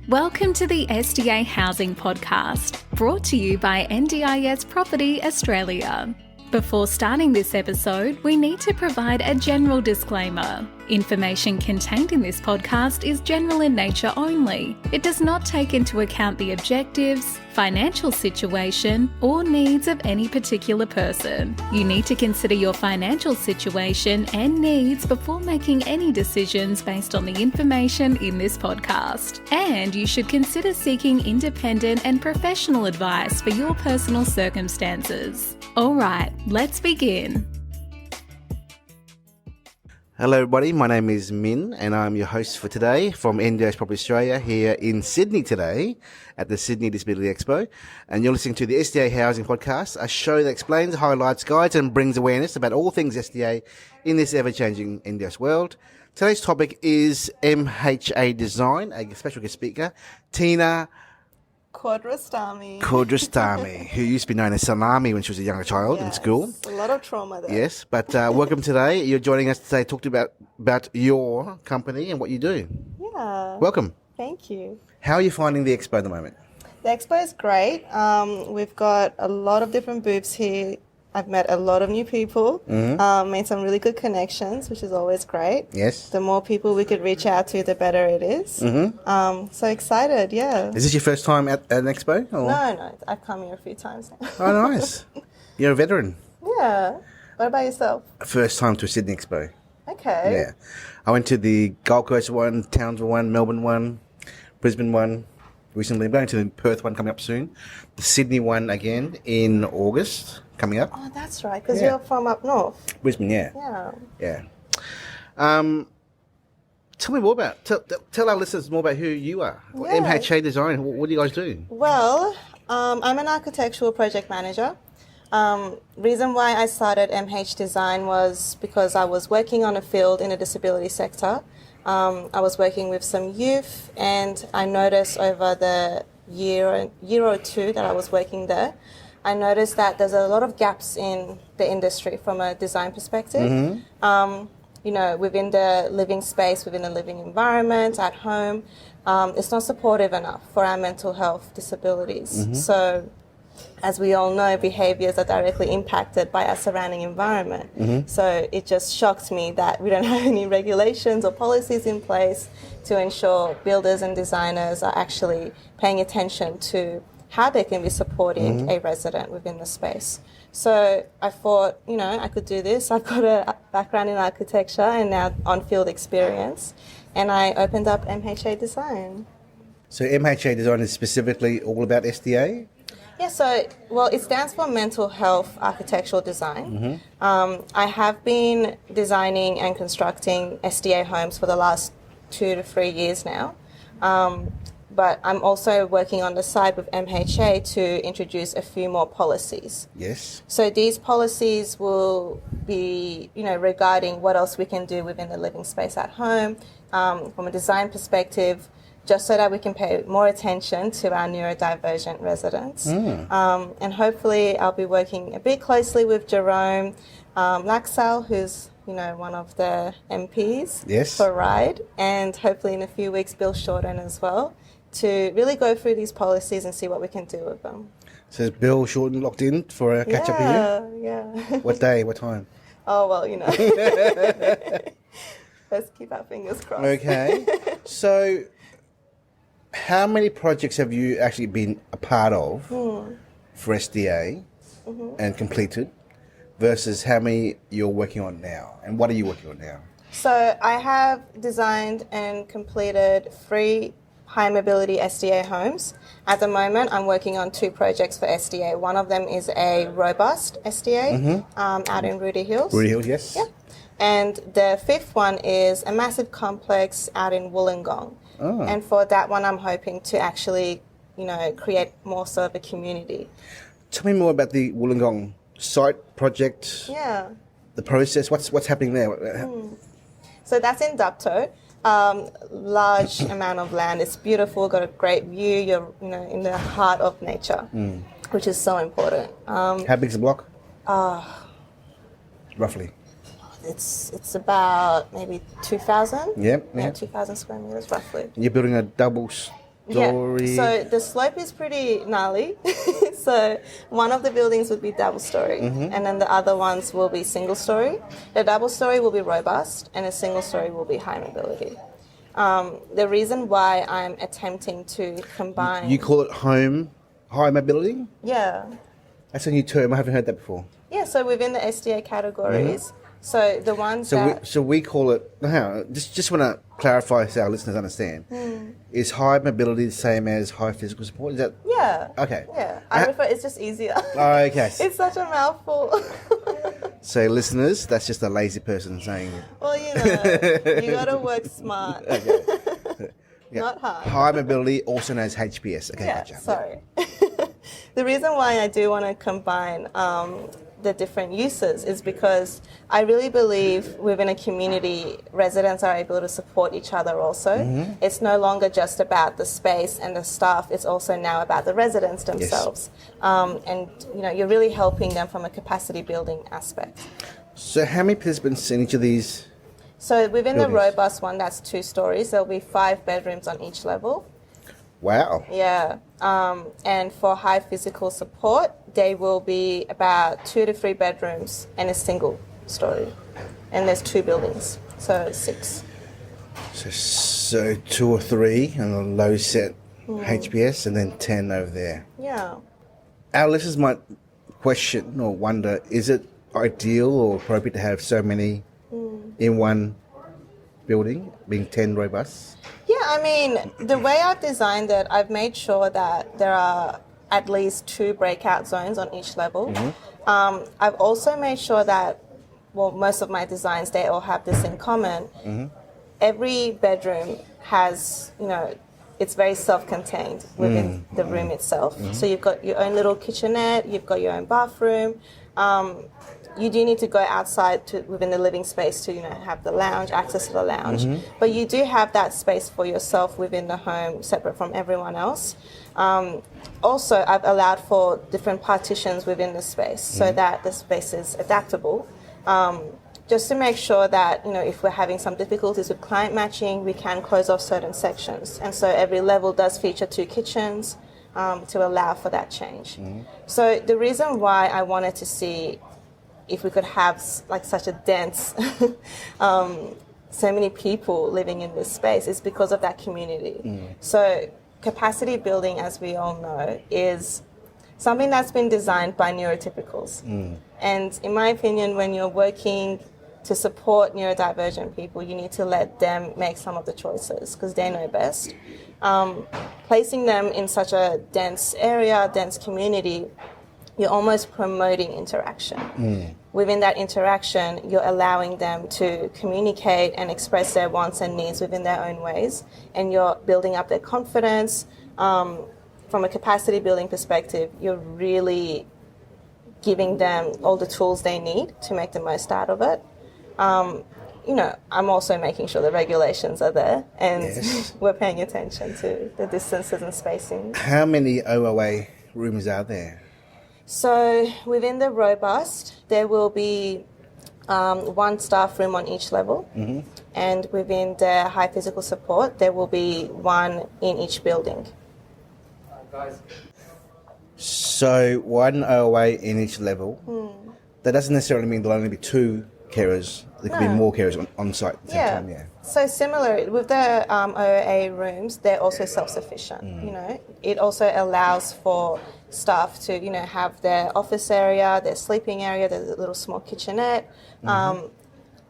Welcome to the SDA Housing Podcast, brought to you by NDIS Property Australia. Before starting this episode, we need to provide a general disclaimer. Information contained in this podcast is general in nature only. It does not take into account the objectives, financial situation, or needs of any particular person. You need to consider your financial situation and needs before making any decisions based on the information in this podcast. And you should consider seeking independent and professional advice for your personal circumstances. All right, let's begin. Hello everybody, my name is Minh and I'm your host for today from NDIS Property Australia here in Sydney today at the Sydney Disability Expo, and you're listening to the SDA Housing Podcast, a show that explains, highlights, guides and brings awareness about all things SDA in this ever-changing NDIS world. Today's topic is MHA Design, a special guest speaker, Tina Kordrostami, who used to be known as Salami when she was a younger child in school. A lot of trauma there. Yes, but welcome today. You're joining us today to talk about your company and what you do. Yeah. Welcome. Thank you. How are you finding the expo at the moment? The expo is great. We've got a lot of different booths here. I've met a lot of new people, made some really good connections, which is always great. Yes. The more people we could reach out to, the better it is. So excited, yeah. Is this your first time at an expo? Or? No, I've come here a few times now. Oh, nice. You're a veteran. Yeah. What about yourself? First time to a Sydney expo. Okay. Yeah. I went to the Gold Coast one, Townsville one, Melbourne one, Brisbane one recently. I'm going to the Perth one coming up soon. The Sydney one again in August. Coming up. Oh, that's right, because you're from up north. Brisbane, yeah. Yeah. Tell me more about, tell our listeners more about who you are. Yeah. MHA Design, what do you guys do? Well, I'm an architectural project manager. Reason why I started MH Design was because I was working on a field in the disability sector. I was working with some youth, and I noticed over the year or two that I was working there, I noticed that there's a lot of gaps in the industry from a design perspective. Within the living space, within the living environment, at home, it's not supportive enough for our mental health disabilities. So, as we all know, behaviours are directly impacted by our surrounding environment. So it just shocked me that we don't have any regulations or policies in place to ensure builders and designers are actually paying attention to how they can be supporting a resident within the space. So I thought, I could do this. I've got a background in architecture and now on-field experience. And I opened up MHA Design. So MHA Design is specifically all about SDA? Yeah, it stands for Mental Health Architectural Design. I have been designing and constructing SDA homes for the last 2 to 3 years now. But I'm also working on the side with MHA to introduce a few more policies. Yes. So these policies will be, regarding what else we can do within the living space at home, from a design perspective, just so that we can pay more attention to our neurodivergent residents. And hopefully I'll be working a bit closely with Jerome Laxal, who's one of the MPs for RIDE, and hopefully in a few weeks Bill Shorten as well, to really go through these policies and see what we can do with them. So is Bill Shorten locked in for a catch-up with you? Yeah. What day, what time? Oh, well, let's keep our fingers crossed. Okay. So how many projects have you actually been a part of for SDA and completed versus how many you're working on now? And what are you working on now? So I have designed and completed 3 high mobility SDA homes. At the moment, I'm working on 2 projects for SDA. One of them is a robust SDA out in Rudy Hills. Rudy Hills, yes. Yeah. And the 5th one is a massive complex out in Woollongong. Oh. And for that one, I'm hoping to actually, create more sort of a community. Tell me more about the Woollongong site project. Yeah. The process. What's happening there? So that's in Dapto. Large amount of land. It's beautiful. Got a great view. You're in the heart of nature, which is so important. How big's the block? Roughly. It's about maybe 2,000. Yep. Yeah, 2,000 square meters roughly. You're building a double story? Yeah, so the slope is pretty gnarly. So one of the buildings would be double story, and then the other ones will be single story. The double story will be robust, and the single story will be high mobility. The reason why I'm attempting to combine... You call it high mobility? Yeah. That's a new term. I haven't heard that before. Yeah, so within the SDA categories, so the ones So we call it... Just want to clarify so our listeners understand. Is high mobility the same as high physical support? Is that... Yeah. Okay. Yeah. I prefer... It's just easier. Oh, okay. It's such a mouthful. So listeners, that's just a lazy person saying... Well, you got to work smart. Okay. Yeah. Not hard. High mobility, also known as HPS. Okay, Yeah, gotcha. sorry. The reason why I do want to combine the different uses is because I really believe within a community, residents are able to support each other also. It's no longer just about the space and the staff, it's also now about the residents themselves. Yes. And you're really helping them from a capacity building aspect. So how many participants in each of these? So within buildings? the robust one, that's 2 stories. There'll be 5 bedrooms on each level. Wow. Yeah. And for high physical support, they will be about 2 to 3 bedrooms and a single story. And there's 2 buildings, so 6. So 2 or 3 and a low set HPS and then 10 over there. Yeah. Our listeners might question or wonder, is it ideal or appropriate to have so many in one building, being 10 robust? Yeah, I mean, the way I've designed it, I've made sure that there are at least 2 breakout zones on each level. I've also made sure that, well, most of my designs, they all have this in common. Every bedroom has, it's very self-contained within the room itself. So you've got your own little kitchenette, you've got your own bathroom. You do need to go outside within the living space to have the lounge, access to the lounge. But you do have that space for yourself within the home, separate from everyone else. Also, I've allowed for different partitions within the space so that the space is adaptable. Just to make sure that, if we're having some difficulties with client matching, we can close off certain sections. And so every level does feature 2 kitchens to allow for that change. So the reason why I wanted to see if we could have such a dense, so many people living in this space is because of that community. So capacity building, as we all know, is something that's been designed by neurotypicals. And in my opinion, when you're working to support neurodivergent people, you need to let them make some of the choices because they know best. Placing them in such a dense area, dense community, you're almost promoting interaction. Within that interaction, you're allowing them to communicate and express their wants and needs within their own ways, and you're building up their confidence. From a capacity building perspective, you're really giving them all the tools they need to make the most out of it. I'm also making sure the regulations are there and we're paying attention to the distances and spacing. How many OOA rooms are there? So within the robust, there will be 1 staff room on each level. And within the high physical support, there will be 1 in each building. So 1 OOA in each level. That doesn't necessarily mean there'll only be 2 carers. There could be more carers on site at the same time, yeah. So similar, with the OOA rooms, they're also self-sufficient, It also allows for staff to, have their office area, their sleeping area, there's a little small kitchenette.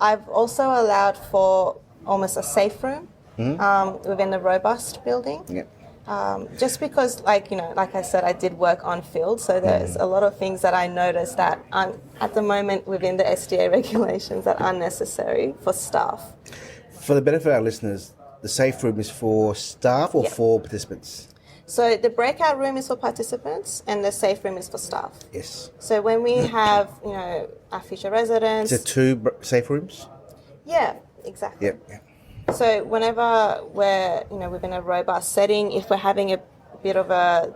I've also allowed for almost a safe room within the robust building. Just because, like I said, I did work on field, so there's a lot of things that I noticed that at the moment within the SDA regulations that are necessary for staff. For the benefit of our listeners, the safe room is for staff or for participants? So the breakout room is for participants and the safe room is for staff. Yes. So when we have, our future residents... Is it 2 safe rooms? Yeah, exactly. Yep. So whenever we're, within a robust setting, if we're having a bit of a,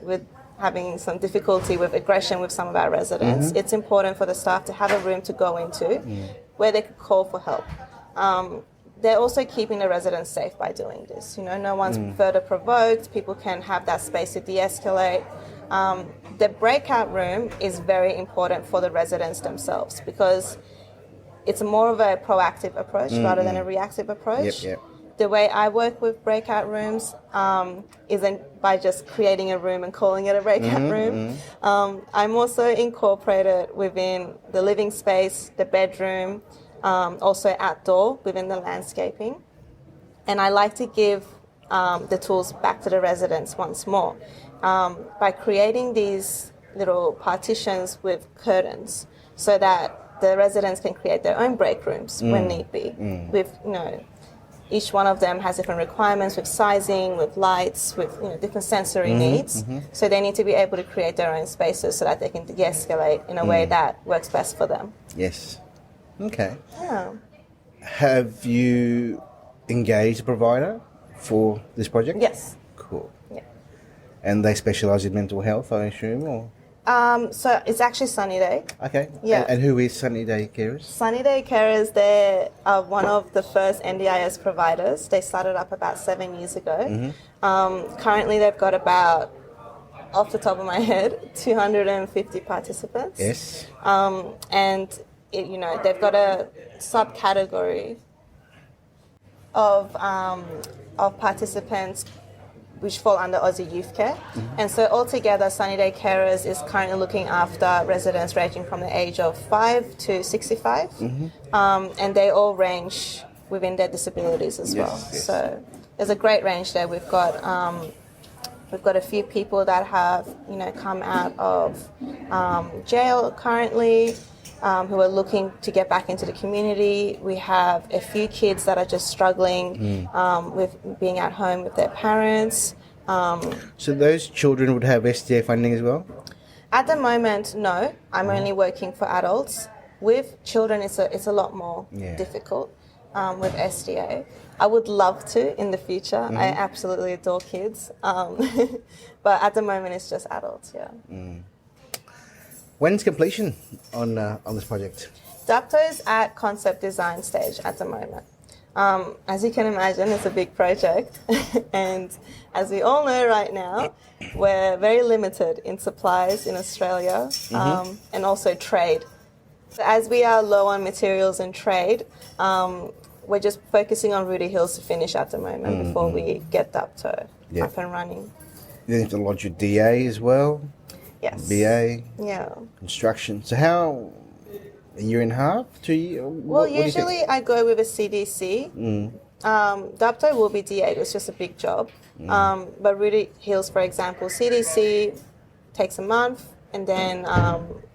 with having some difficulty with aggression with some of our residents, it's important for the staff to have a room to go into where they could call for help. they're also keeping the residents safe by doing this. You know, no one's further provoked. People can have that space to de-escalate. The breakout room is very important for the residents themselves because it's more of a proactive approach rather than a reactive approach. Yep. The way I work with breakout rooms isn't by just creating a room and calling it a breakout room. I'm also incorporated within the living space, the bedroom, also outdoor within the landscaping. And I like to give the tools back to the residents once more by creating these little partitions with curtains so that the residents can create their own break rooms when need be. With, you know, each one of them has different requirements with sizing, with lights, with, you know, different sensory needs. So they need to be able to create their own spaces so that they can de-escalate in a way that works best for them. Yes. Okay. Yeah. Have you engaged a provider for this project? Yes. Cool. Yeah. And they specialise in mental health, I assume, or? So it's actually Sunny Day. Okay. Yeah. And who is Sunny Day Carers? Sunny Day Carers, they are one of the first NDIS providers. They started up about 7 years ago. Currently, they've got about, off the top of my head, 250 participants. Yes. And you know, they've got a subcategory of participants which fall under Aussie Youth Care. And so altogether, Sunny Day Carers is currently looking after residents ranging from the age of 5 to 65. And they all range within their disabilities as well. Yes. So there's a great range there. We've got a few people that have, you know, come out of jail currently, who are looking to get back into the community. We have a few kids that are just struggling with being at home with their parents. So those children would have SDA funding as well? At the moment, no. I'm only working for adults. With children, it's a lot more difficult with SDA. I would love to in the future. I absolutely adore kids. But at the moment, it's just adults, yeah. When's completion on this project? Dapto is at concept design stage at the moment. As you can imagine, it's a big project. And as we all know right now, we're very limited in supplies in Australia and also trade. So as we are low on materials and trade, we're just focusing on Rooty Hills to finish at the moment before we get Dapto up and running. You have to lodge your DA as well? Yes. BA? Yeah. Construction. So how, a year and a half, 2 years? Well, usually I go with a CDC. Dapto will be DA, it's just a big job. But Rooty Hills, for example, CDC takes a month, and then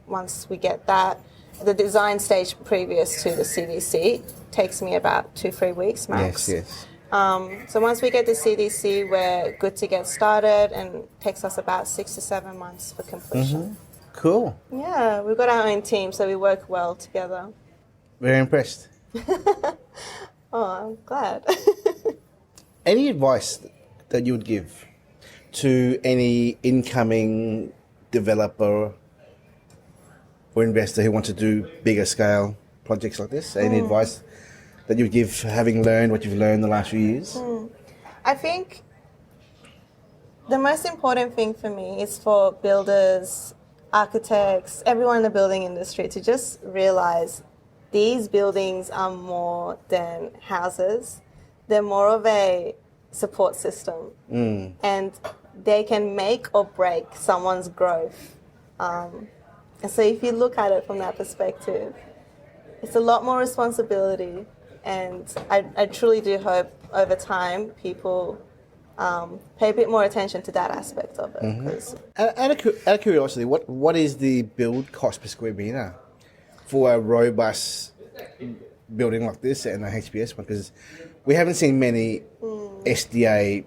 once we get that, the design stage previous to the CDC takes me about 2-3 weeks max. Yes. So once we get the CDC, we're good to get started, and it takes us about 6 to 7 months for completion. Cool. Yeah, we've got our own team, so we work well together. Very impressed. Oh, I'm glad. Any advice that you would give to any incoming developer or investor who wants to do bigger scale projects like this? Any advice that you would give, having learned what you've learned the last few years? I think the most important thing for me is for builders, architects, everyone in the building industry to just realize these buildings are more than houses. They're more of a support system. And they can make or break someone's growth. And so if you look at it from that perspective, it's a lot more responsibility. And I truly do hope over time people pay a bit more attention to that aspect of it. 'Cause Out of curiosity, what is the build cost per square metre for a robust building like this and a HPS one? Because we haven't seen many SDA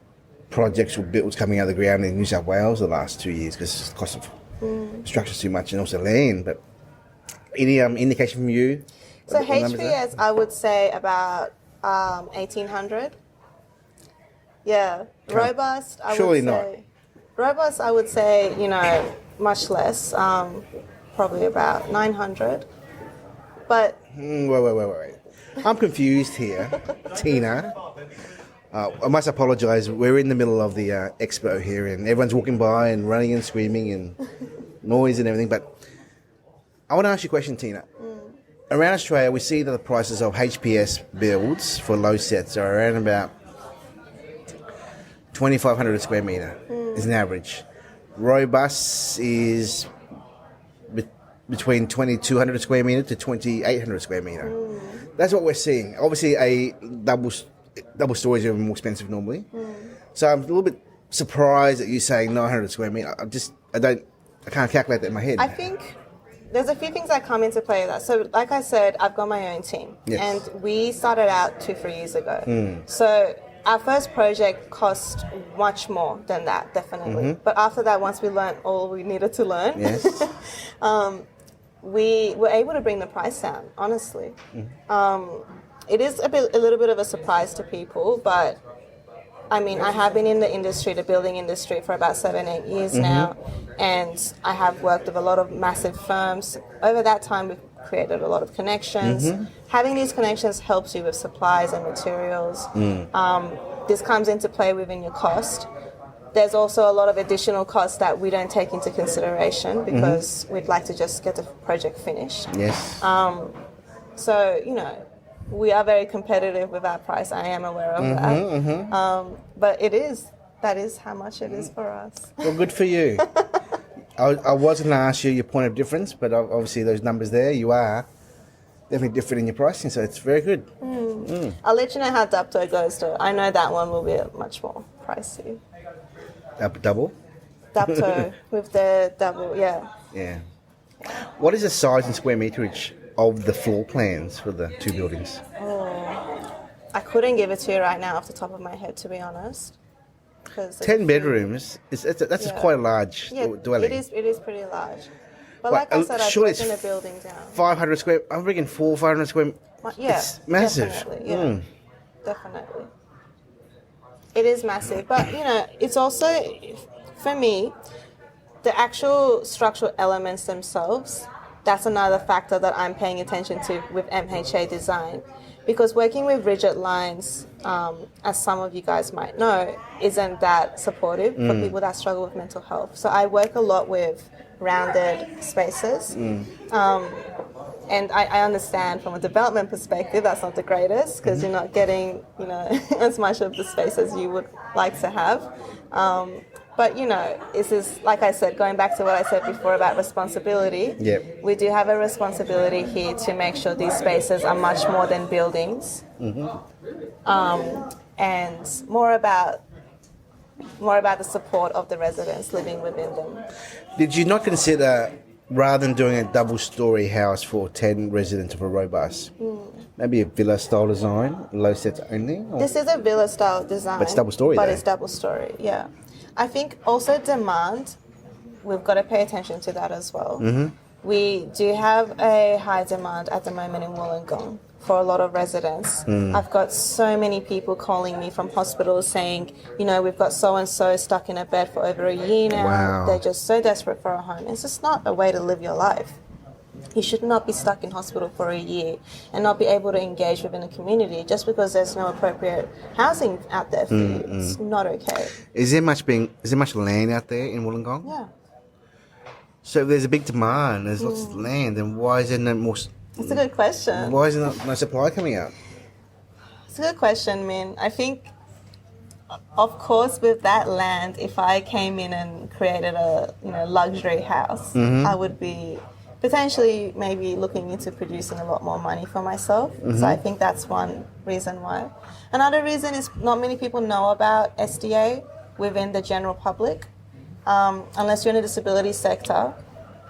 projects or builds coming out of the ground in New South Wales the last 2 years because the cost of construction is too much and also land. But any indication from you? So HPS, I would say about 1,800. Yeah, robust. Surely not. Robust, I would say, you know, much less. Probably about 900. But Wait. I'm confused here, Tina. I must apologise. We're in the middle of the expo here, and everyone's walking by and running and screaming and noise and everything. But I want to ask you a question, Tina. Around Australia, we see that the prices of HPS builds for low sets are around about 2,500 a square metre is an average. Robust is between 2,200 a square metre to 2,800 a square metre. That's what we're seeing. Obviously, a double stories are more expensive normally. So I'm a little bit surprised that you're saying 900 a square metre. I can't calculate that in my head. I think there's a few things that come into play with that. So like I said, I've got my own team. Yes. And we started out 2-3 years ago. So our first project cost much more than that, definitely. But after that, once we learned all we needed to learn, Yes. we were able to bring the price down, honestly. It is a little bit of a surprise to people, but I mean, I have been in the industry, the building industry, for about 7-8 years now, and I have worked with a lot of massive firms. Over that time, we've created a lot of connections. Having these connections helps you with supplies and materials. This comes into play within your cost. There's also a lot of additional costs that we don't take into consideration because we'd like to just get the project finished. Yes. So, you know, we are very competitive with our price. I am aware of that. But that is how much it is for us. Well, good for you. I was going to ask you your point of difference, but obviously those numbers there, you are definitely different in your pricing, so it's very good. I'll let you know how Dapto goes though. I know that one will be much more pricey. Double? Dapto with the double, yeah. Yeah. What is the size and square meterage of the floor plans for the two buildings? I couldn't give it to you right now off the top of my head, to be honest. 10 bedrooms, that's quite a large dwelling. It is pretty large. But like I said, I've broken the building down. 500 square, I'm thinking 500 square. Yeah, it's massive. Definitely, yeah. Definitely. It is massive. But, you know, it's also, for me, the actual structural elements themselves, that's another factor that I'm paying attention to with MHA Design. Because working with rigid lines, as some of you guys might know, isn't that supportive for people that struggle with mental health. So I work a lot with rounded spaces. And I understand from a development perspective that's not the greatest because you're not getting, you know, as much of the space as you would like to have. But, you know, this is, like I said, going back to what I said before about responsibility. Yep. We do have a responsibility here to make sure these spaces are much more than buildings. And more about the support of the residents living within them. Did you not consider, rather than doing a double-storey house for 10 residents of a robust, maybe a villa-style design, low sets only? Or? This is a villa-style design. But it's double-storey, But though. it's double-storey, yeah. I think also demand, we've got to pay attention to that as well. We do have a high demand at the moment in Woollongong for a lot of residents. I've got so many people calling me from hospitals saying, you know, we've got so-and-so stuck in a bed for over a year now. Wow. They're just so desperate for a home. It's just not a way to live your life. You should not be stuck in hospital for a year and not be able to engage within the community just because there's no appropriate housing out there for you. It's not okay. Is there much land out there in Wollongong? Yeah. So if there's a big demand, there's lots of land, then why is there no more? That's a good question. Why is there no supply coming out? It's a good question, Minh. I think, of course, with that land, if I came in and created a luxury house, I would be potentially maybe looking into producing a lot more money for myself. So I think that's one reason why. Another reason is not many people know about SDA within the general public. Unless you're in the disability sector,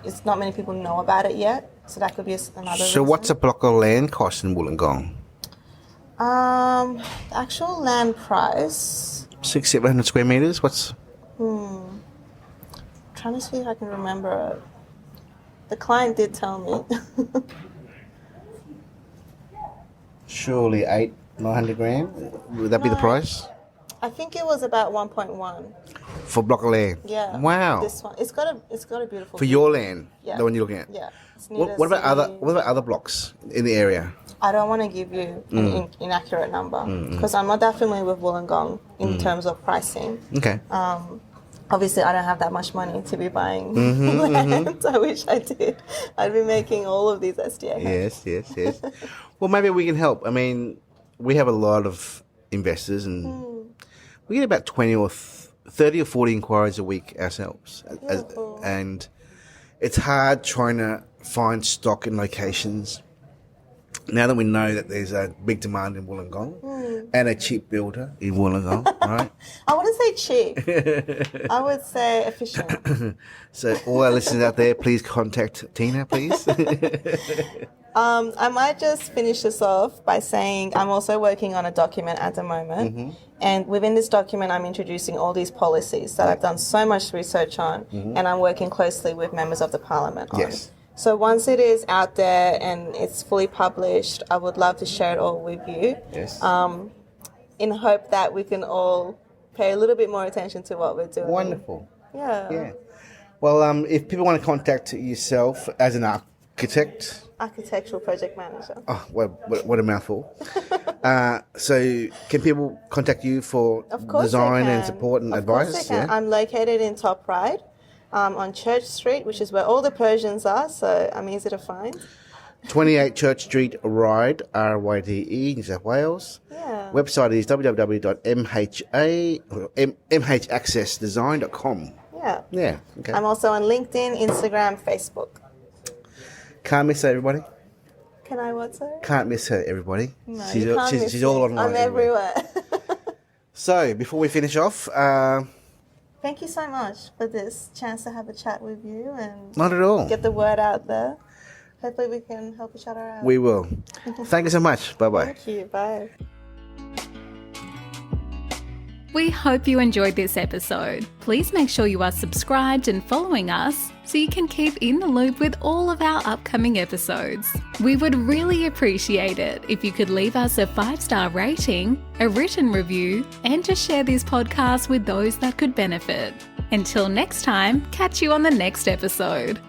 it's not many people know about it yet. So that could be another reason. So what's a block of land cost in Wollongong? The actual land price... 600-700 square metres? What's... trying to see if I can remember it. The client did tell me. Surely 800-900 grand? Would that be the price? I think it was about 1.1. For a block of land? Yeah. Wow. This one. It's got a beautiful For view. your land? Yeah. The one you're looking at? Yeah. It's near What the about Sydney. other blocks in the area? I don't want to give you an inaccurate number because I'm not that familiar with Wollongong in terms of pricing. Okay. Obviously, I don't have that much money to be buying land. I wish I did. I'd be making all of these SDA homes. Yes. Well, maybe we can help. I mean, we have a lot of investors and we get about 20 or 30 or 40 inquiries a week ourselves. And it's hard trying to find stock in locations. Now that we know that there's a big demand in Wollongong and a cheap builder in Wollongong, right? I wouldn't say cheap. I would say efficient. So all our listeners out there, please contact Tina, please. I might just finish this off by saying I'm also working on a document at the moment. And within this document, I'm introducing all these policies that I've done so much research on and I'm working closely with members of the parliament on. Yes. So once it is out there and it's fully published, I would love to share it all with you. Yes. In hope that we can all pay a little bit more attention to what we're doing. Wonderful. Yeah. Well, if people want to contact yourself as an architect... Architectural project manager. Oh, what a mouthful. So can people contact you for design and support and advice? Of course they can. I'm located in Top Ryde. On Church Street, which is where all the Persians are, so I'm easy to find. 28 Church Street, Ryde, RYDE, New South Wales. Yeah. Website is www.mhaccessdesign.com. Yeah. Okay. I'm also on LinkedIn, Instagram, Facebook. Can't miss her, everybody. Can I what, sorry? Can't miss her, everybody. No, she's all online. I'm everywhere. So, before we finish off... Thank you so much for this chance to have a chat with you and not at all. Get the word out there. Hopefully we can help each other out. We will. Thank you so much. Bye-bye. Thank you. Bye. We hope you enjoyed this episode. Please make sure you are subscribed and following us so you can keep in the loop with all of our upcoming episodes. We would really appreciate it if you could leave us a 5-star rating, a written review, and to share this podcast with those that could benefit. Until next time, catch you on the next episode.